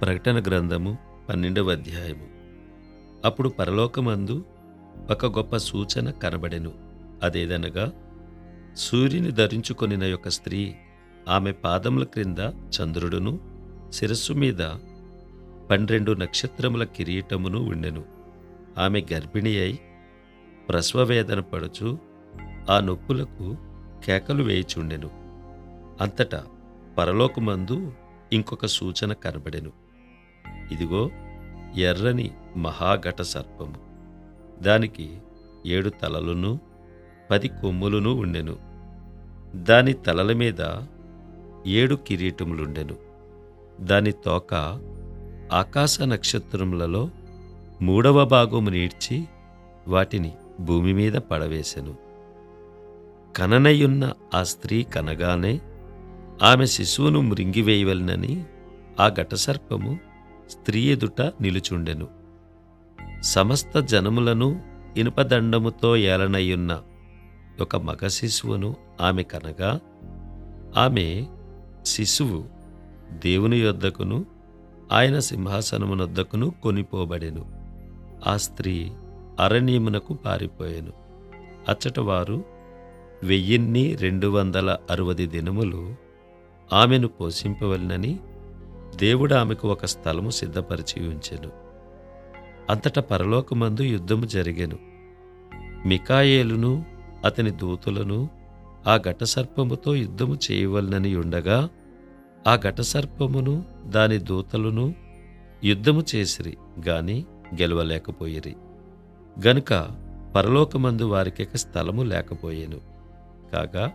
ప్రకటన గ్రంథము 12వ అధ్యాయము. అప్పుడు పరలోకమందు ఒక గొప్ప సూచన కనబడెను. అదేదనగా, సూర్యుని ధరించుకొనిన యొక్క స్త్రీ, ఆమె పాదముల క్రింద చంద్రుడును, శిరస్సు మీద 12 నక్షత్రముల కిరీటమును ఉండెను. ఆమె గర్భిణి అయి ప్రసవవేదన పడుచు ఆ నొప్పులకు కేకలు వేయుచుండెను. అంతటా పరలోకమందు ఇంకొక సూచన కనబడెను. ఇదిగో, ఎర్రని మహాఘట సర్పము, దానికి 7 తలలును 10 కొమ్ములును ఉండెను. దాని తలల మీద 7 కిరీటములుండెను. దాని తోక ఆకాశ నక్షత్రములలో 3వ భాగము నీడ్చి వాటిని భూమి మీద పడవేశెను. కననయున్న ఆ స్త్రీ కనగానే ఆమె శిశువును మృంగివేయవలెనని ఆ ఘటసర్పము స్త్రీ ఎదుట నిలుచుండెను. సమస్త జనములను ఇనుపదండముతో ఏలనయ్యున్న ఒక మగ శిశువును ఆమె కనగా, ఆమె శిశువు దేవుని యొద్దకును ఆయన సింహాసనమునొద్దకును కొనిపోబడెను. ఆ స్త్రీ అరణ్యమునకు పారిపోయెను. అచ్చట వారు 1260 దినములు ఆమెను పోషింపవలెనని దేవుడు ఆమెకు ఒక స్థలము సిద్ధపరిచి ఉంచెను. అంతటా పరలోకమందు యుద్ధము జరిగెను. మికాయేలును అతని దూతలను ఆ ఘటసర్పముతో యుద్ధము చేయవలనని ఉండగా, ఆ ఘటసర్పమును దాని దూతలను యుద్ధము చేసిరి గాని గెలవలేకపోయిరి. గనుక పరలోకమందు వారికిక స్థలము లేకపోయెను. కాగా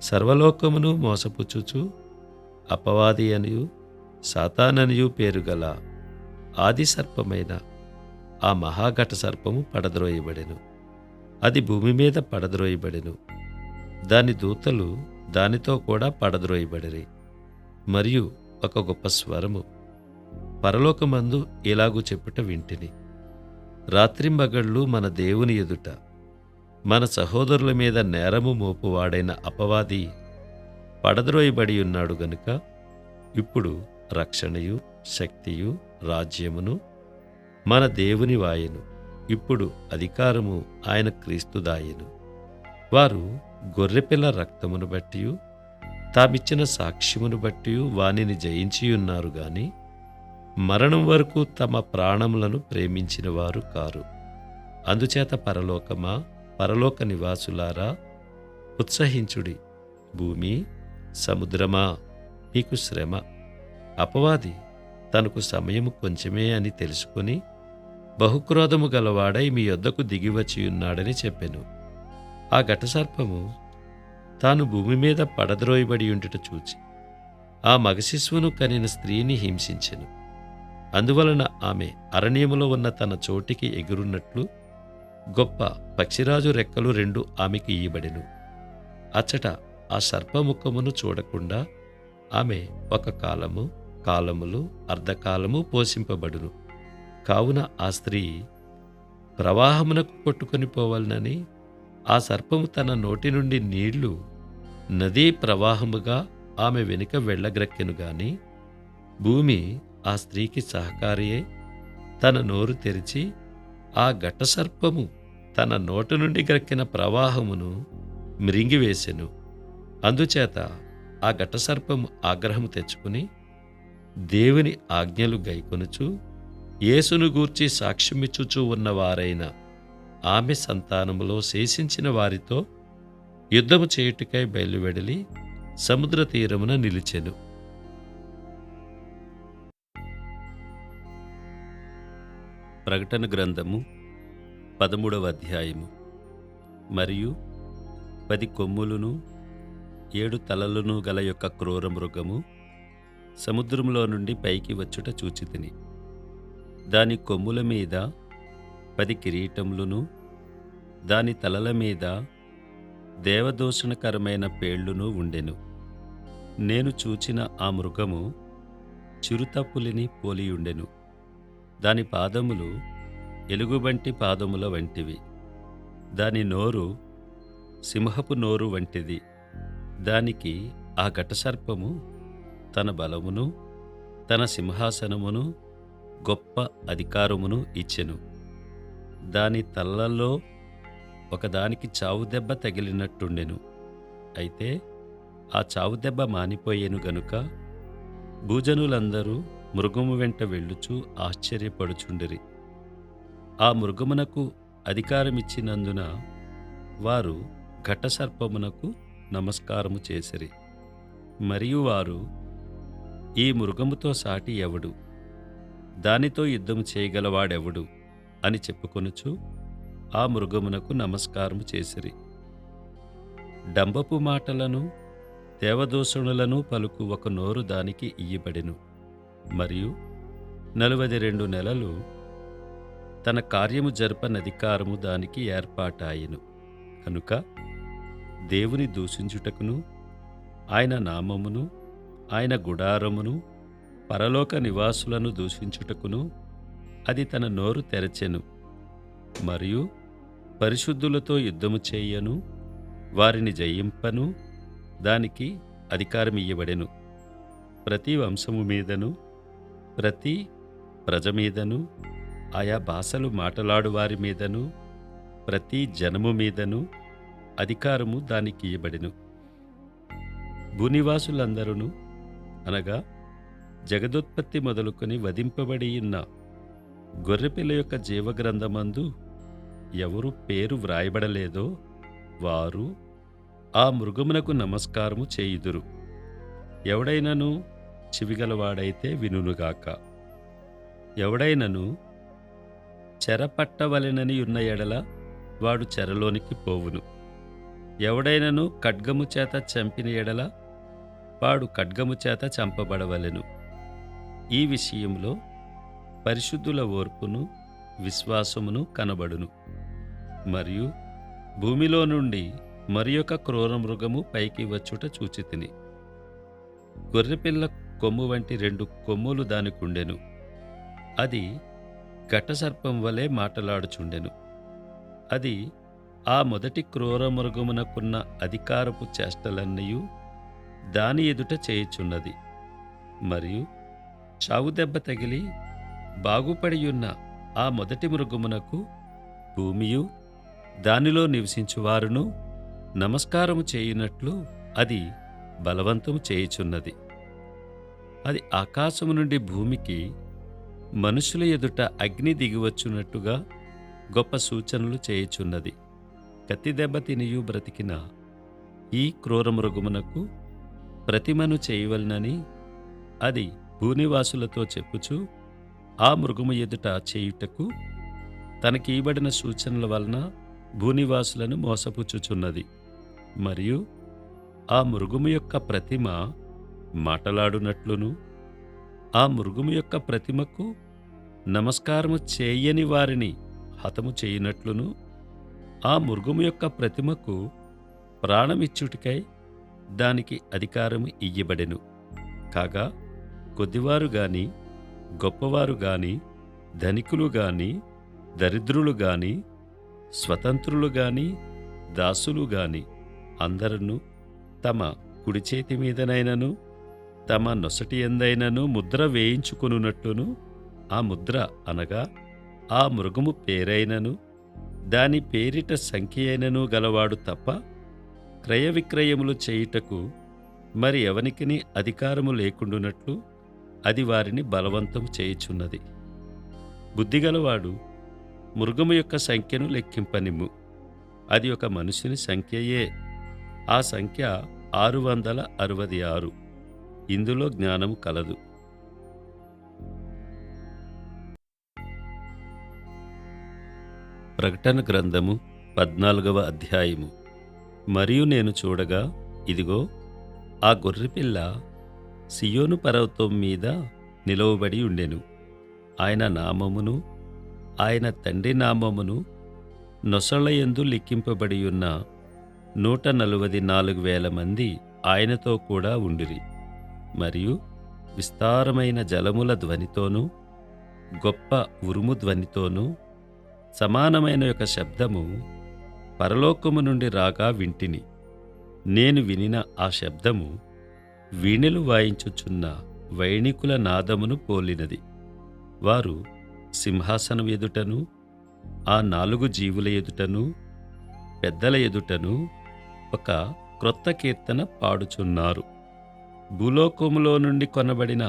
సర్వలోకమును మోసపుచ్చుచు అపవాది అనియు సాతాననియు పేరుగల ఆది సర్పమైన ఆ మహాఘట సర్పము పడద్రోయబడెను. అది భూమి మీద పడద్రోయబడెను. దాని దూతలు దానితో కూడా పడద్రోయబడిరి. మరియు ఒక గొప్ప స్వరము పరలోకమందు ఇలాగు చెప్పుట వింటిని: రాత్రింబగళ్ళు మన దేవుని ఎదుట మన సహోదరుల మీద నేరము మోపువాడైన అపవాది పడద్రోయబడి ఉన్నాడు గనుక ఇప్పుడు రక్షణయు శక్తియు రాజ్యమును మన దేవుని వాయెను. ఇప్పుడు అధికారము ఆయన క్రీస్తుదాయెను. వారు గొర్రెపిల్ల రక్తమును బట్టియు తామిచ్చిన సాక్ష్యమును బట్టియు వానిని జయించియున్నారు గాని మరణం వరకు తమ ప్రాణములను ప్రేమించిన వారు కారు. అందుచేత పరలోకమా, పరలోక నివాసులారా, ఉత్సహించుడి. భూమి, సముద్రమా, మీకు శ్రమ. అపవాది తనకు సమయము కొంచెమే అని తెలుసుకొని బహుక్రోధము గలవాడై మీ యొద్దకు దిగివచ్చియున్నాడని చెప్పెను. ఆ ఘటసర్పము తాను భూమి మీద పడద్రోయబడి ఉండుట చూచి ఆ మగశిశువును కనిన స్త్రీని హింసించెను. అందువలన ఆమె అరణ్యములో ఉన్న తన చోటికి ఎగురున్నట్లు గొప్ప పక్షిరాజు రెక్కలు 2 ఆమెకి ఇయ్యబడెను. అచ్చట ఆ సర్పముఖమును చూడకుండా ఆమె ఒక కాలము, కాలములు, అర్ధకాలము పోషింపబడును. కావున ఆ స్త్రీ ప్రవాహమునకు కొట్టుకొని పోవాలనని ఆ సర్పము తన నోటి నుండి నీళ్లు నదీ ప్రవాహముగా ఆమె వెనుక వెళ్ళగ్రక్కెను గాని, భూమి ఆ స్త్రీకి సహకారియే తన నోరు తెరిచి ఆ ఘటసర్పము తన నోటి నుండి గ్రక్కిన ప్రవాహమును మ్రింగివేసెను. అందుచేత ఆ ఘటసర్పము ఆగ్రహము తెచ్చుకుని దేవుని ఆజ్ఞలు గైకొనుచు యేసును గూర్చి సాక్ష్యమిచ్చుచూ ఉన్నవారైన ఆమె సంతానములో శేషించిన వారితో యుద్ధము చేయుటకై బయలువెడలి సముద్ర తీరమున నిలిచెను. ప్రకటన గ్రంథము 13వ అధ్యాయము. మరియు 10 కొమ్ములును 7 తలలను గల యొక్క క్రూర మృగము సముద్రంలో నుండి పైకి వచ్చుట చూచితిని. దాని కొమ్ముల మీద 10 కిరీటములును దాని తలల మీద దేవదూషణకరమైన పేళ్లును ఉండెను. నేను చూచిన ఆ మృగము చిరుతపులిని పోలియుండెను. దాని పాదములు ఎలుగుబంటి పాదముల వంటివి. దాని నోరు సింహపు నోరు వంటిది. దానికి ఆ ఘటసర్పము తన బలమును తన సింహాసనమును గొప్ప అధికారమును ఇచ్చెను. దాని తలలలో ఒకదానికి చావుదెబ్బ తగిలినట్టుండెను. అయితే ఆ చావుదెబ్బ మానిపోయెను గనుక భూజనులందరూ మృగము వెంట వెళ్ళుచు ఆశ్చర్యపడుచుండిరి. ఆ మృగమునకు అధికారమిచ్చినందున వారు ఘటసర్పమునకు నమస్కారము చేసిరి. మరియు వారు, ఈ మృగముతో సాటి ఎవడు, దానితో యుద్ధము చేయగలవాడెవడు అని చెప్పుకొనుచు ఆ మృగమునకు నమస్కారము చేసిరి. డంబపు మాటలను దేవదూషణులను పలుకు ఒక నోరు దానికి ఇయ్యబడెను. మరియు 42 నెలలు తన కార్యము జరపనధికారము దానికి ఏర్పాటాయెను. కనుక దేవుని దూషించుటకును, ఆయన నామమును, ఆయన గుడారమును, పరలోక నివాసులను దూషించుటకును అది తన నోరు తెరచెను. మరియు పరిశుద్ధులతో యుద్ధము చేయను, వారిని జయింపను దానికి అధికారమియ్యబడెను. ప్రతి వంశము మీదను, ప్రతి ప్రజ మీదను, ఆయా భాషలు మాటలాడు వారి మీదను, ప్రతి జనము మీదను అధికారము దానికి ఇయ్యబడెను. భూనివాసులందరూ అనగా జగదుత్పత్తి మొదలుకొని వధింపబడి ఉన్న గొర్రెపిల్ల యొక్క జీవగ్రంథమందు ఎవరు పేరు వ్రాయబడలేదో వారు ఆ మృగమునకు నమస్కారము చేయుదురు. ఎవడైనను చెవిగలవాడైతే వినుగాక. ఎవడైనను చెరపట్టవలెనని ఉన్న ఎడల వాడు చెరలోనికి పోవును. ఎవడైనను ఖడ్గము చేత చంపిన ఎడల వాడు ఖడ్గము చేత చంపబడవలెను. ఈ విషయంలో పరిశుద్ధుల ఓర్పును విశ్వాసమును కనబడును. మరియు భూమిలో నుండి మరియొక క్రూర మృగము పైకి వచ్చుట చూచితిని. గొర్రెపిల్ల కొమ్ము వంటి 2 కొమ్ములు దానికుండెను. అది ఘటసర్పం వలె మాటలాడుచుండెను. అది ఆ మొదటి క్రూర మృగమునకున్న అధికారపు చేష్టలన్నయూ దాని ఎదుట చేయుచున్నది. మరియు చావుదెబ్బ తగిలి బాగుపడియున్న ఆ మొదటి మృగమునకు భూమియు దానిలో నివసించువారును నమస్కారము చేయునట్లు అది బలవంతము చేయుచున్నది. అది ఆకాశము నుండి భూమికి మనుషుల ఎదుట అగ్ని దిగివచ్చున్నట్టుగా గొప్ప సూచనలు చేయుచున్నది. కత్తిదెబ్బ తినియు బ్రతికిన ఈ క్రూర మృగమునకు ప్రతిమను చేయవలనని అది భూనివాసులతో చెప్పుచు ఆ మృగము ఎదుట చేయుటకు తనకీయబడిన సూచనల వలన భూనివాసులను మోసపుచ్చుచున్నది. మరియు ఆ మృగము యొక్క ప్రతిమ మాటలాడునట్లును, ఆ మృగము యొక్క ప్రతిమకు నమస్కారము చేయని వారిని హతము చేయునట్లును, ఆ మృగము యొక్క ప్రతిమకు ప్రాణమిచ్చుటికై దానికి అధికారము ఇయ్యబడెను. కాగా కొద్దివారు గాని, గొప్పవారు గాని, ధనికులు గాని, దరిద్రులు గాని, స్వతంత్రులు గాని, దాసులు గాని అందరూ తమ కుడి చేతి మీదనైనను తమ నొసటి ఎందైనను ముద్ర వేయించుకొనున్నట్లును, ఆ ముద్ర అనగా ఆ మృగము పేరైనను దాని పేరిట సంఖ్య అయినను గలవాడు తప్ప క్రయ విక్రయములు చేయుటకు మరి ఎవనికిని అధికారము లేకుండునట్లు అది వారిని బలవంతం చేయుచున్నది. బుద్ధిగలవాడు మృగము యొక్క సంఖ్యను లెక్కింపనిమ్ము. అది ఒక మనుషుని సంఖ్యయే. ఆ సంఖ్య 666. ఇందులో జ్ఞానము కలదు. ప్రకటన గ్రంథము 14వ అధ్యాయము. మరియు నేను చూడగా ఇదిగో ఆ గొర్రెపిల్ల సియోను పర్వతం మీద నిలవబడి ఉండెను. ఆయన నామమును ఆయన తండ్రి నామమును నొసళ్ళయందు లిఖింపబడి ఉన్న 144,000 మంది ఆయనతో కూడా ఉండిరి. మరియు విస్తారమైన జలముల ధ్వనితోనూ గొప్ప ఉరుము ధ్వనితోనూ సమానమైన ఒక శబ్దము పరలోకము నుండి రాగా వింటిని. నేను వినిన ఆ శబ్దము వీణెలు వాయించుచున్న వైణికుల నాదమును పోలినది. వారు సింహాసనం ఎదుటను, ఆ 4 జీవుల ఎదుటను, పెద్దల ఎదుటను ఒక క్రొత్త కీర్తన పాడుచున్నారు. భూలోకములో నుండి కొనబడిన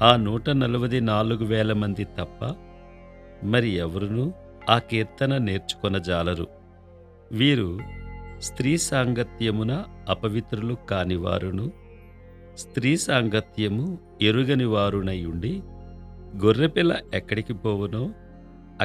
ఆ 144,000 మంది తప్ప మరి ఎవరునూ ఆ కీర్తన నేర్చుకొనజాలరు. వీరు స్త్రీ సాంగత్యమున అపవిత్రులు కానివారును, స్త్రీ సాంగత్యము ఎరుగని వారునై ఉండి, గొర్రెపిల్ల ఎక్కడికి పోవునో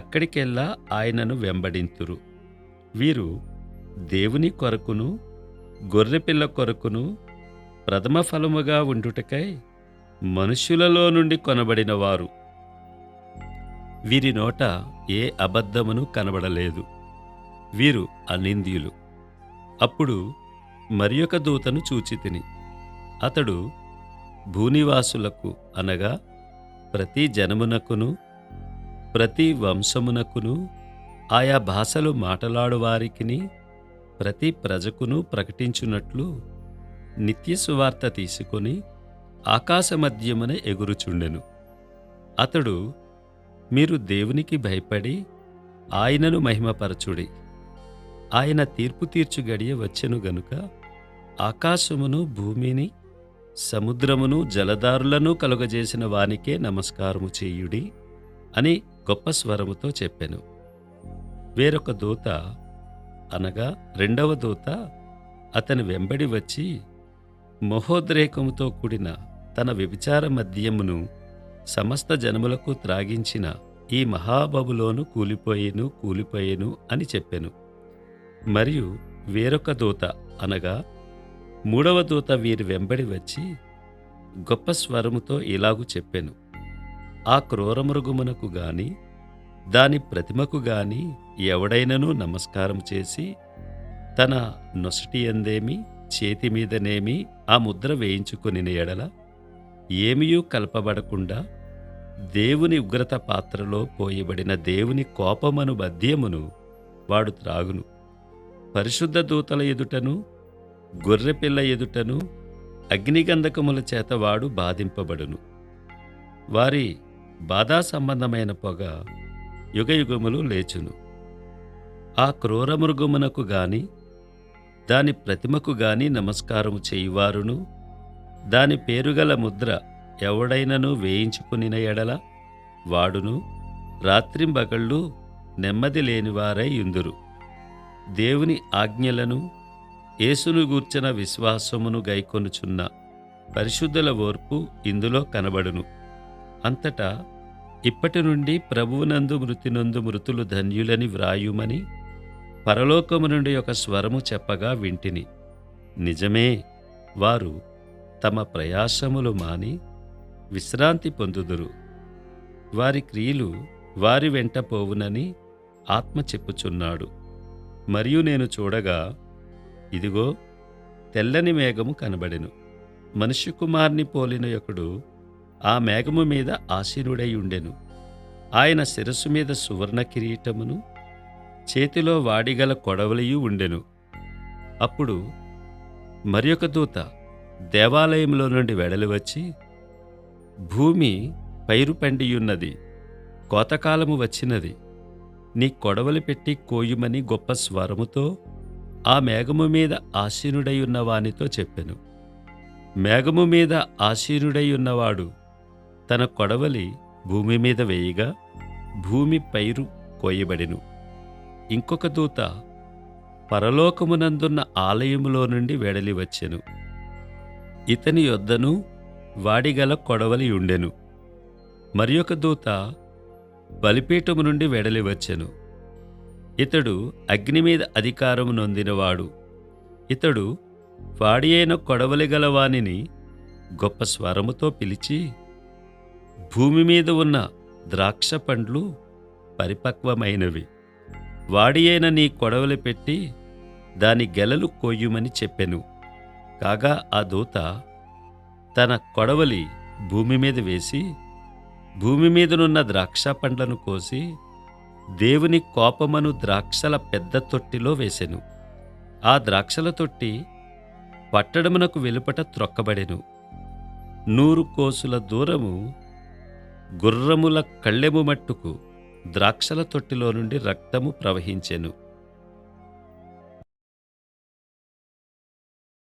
అక్కడికెల్లా ఆయనను వెంబడింతురు. వీరు దేవుని కొరకును గొర్రెపిల్ల కొరకును ప్రథమ ఫలముగా ఉండుటకై మనుష్యులలో నుండి కొనబడిన వారు. వీరి నోట ఏ అబద్ధమును కనబడలేదు. వీరు అనింద్యులు. అప్పుడు మరియొక దూతను చూచితిని. అతడు భూనివాసులకు అనగా ప్రతి జనమునకును, ప్రతి వంశమునకును, ఆయా భాషలు మాటలాడువారికిని, ప్రతి ప్రజకును ప్రకటించున్నట్లు నిత్య సువార్త తీసుకొని ఆకాశమధ్యమున ఎగురుచుండెను. అతడు, మీరు దేవునికి భయపడి ఆయనను మహిమపరచుడి. ఆయన తీర్పు తీర్చు గడియ వచ్చెను గనుక ఆకాశమును, భూమిని, సముద్రమును, జలధారులను కలుగజేసిన వానికే నమస్కారము చేయుడి అని గొప్ప స్వరముతో చెప్పెను. వేరొక దూత అనగా 2వ దూత అతని వెంబడి వచ్చి మహోద్రేకముతో కూడిన తన వ్యభిచార మద్యమును సమస్త జనములకు త్రాగించిన ఈ మహాబబులోను కూలిపోయెను అని చెప్పెను. మరియు వేరొక దూత అనగా 3వ దూత వీరి వెంబడి వచ్చి గొప్ప స్వరముతో ఇలాగు చెప్పెను. ఆ క్రూరమృగమునకు గాని దాని ప్రతిమకు గాని ఎవడైనను నమస్కారం చేసి తన నొసటి యందేమి చేతి మీదనేమి ఆ ముద్ర వేయించుకొనిన ఎడల ఏమియూ కలపబడకుండా దేవుని ఉగ్రత పాత్రలో పోయబడిన దేవుని కోపమను మద్యమును వాడు త్రాగును. పరిశుద్ధ దూతల ఎదుటను, గొర్రెపిల్ల ఎదుటను అగ్నిగంధకముల చేత వాడు బాధింపబడును. వారి బాధా సంబంధమైన పొగ యుగయుగములు లేచును. ఆ క్రూరమృగమునకు గాని దాని ప్రతిమకు గాని నమస్కారము చేయువారును, దాని పేరుగల ముద్ర ఎవడైనను వేయించుకునిన ఎడల వాడును రాత్రింబగళ్ళు నెమ్మది లేనివారై యుందురు. దేవుని ఆజ్ఞలను, యేసును గూర్చిన విశ్వాసమును గైకొనుచున్న పరిశుద్ధుల ఓర్పు ఇందులో కనబడును. అంతటా ఇప్పటి నుండి ప్రభువునందు మృతినందు మృతులు ధన్యులని వ్రాయుమని పరలోకము నుండి ఒక స్వరము చెప్పగా వింటిని. నిజమే, వారు తమ ప్రయాసములు మాని విశ్రాంతి పొందుదురు. వారి క్రియలు వారి వెంట పోవునని ఆత్మ చెప్పుచున్నాడు. మరియు నేను చూడగా, ఇదిగో తెల్లని మేఘము కనబడెను. మనుష్య కుమార్ని పోలిన ఒకడు ఆ మేఘము మీద ఆసీనుడై ఉండెను. ఆయన శిరస్సు మీద సువర్ణ కిరీటమును, చేతిలో వాడిగల కొడవలియు ఉండెను. అప్పుడు మరియొక దూత దేవాలయంలో నుండి వెడలి వచ్చి, భూమి పైరు పండియున్నది, కోతకాలము వచ్చినది, నీ కొడవలి పెట్టి కోయుమని గొప్ప స్వరముతో ఆ మేఘము మీద ఆసీనుడై ఉన్న వానితో చెప్పెను. మేఘము మీద ఆసీనుడై ఉన్నవాడు తన కొడవలి భూమి మీద వేయగా భూమి పైరు కోయబడెను. ఇంకొక దూత పరలోకమునందున్న ఆలయములో నుండి వెడలి వచ్చెను. ఇతని యొద్దను వాడిగల కొడవలి ఉండెను. మరియొక దూత బలిపీఠము నుండి వెడలి వచ్చెను. ఇతడు అగ్ని మీద అధికారము నొందినవాడు. ఇతడు వాడి అయిన కొడవలి గలవానిని గొప్ప స్వరముతో పిలిచి, భూమి మీద ఉన్న ద్రాక్ష పండ్లు పరిపక్వమైనవి, వాడి అయిన నీ కొడవలి పెట్టి దాని గెలలు కోయుమని చెప్పెను. కాగా ఆ దూత తన కొడవలి భూమి మీద వేసి భూమి మీదనున్న ద్రాక్ష పండ్లను కోసి దేవుని కోపమను ద్రాక్షల పెద్ద తొట్టిలో వేసెను. ఆ ద్రాక్షల తొట్టి పట్టణమునకు వెలుపట త్రొక్కబడెను. 100 కోసుల దూరము గుర్రముల కళ్ళెము మట్టుకు ద్రాక్షల తొట్టిలో నుండి రక్తము ప్రవహించెను.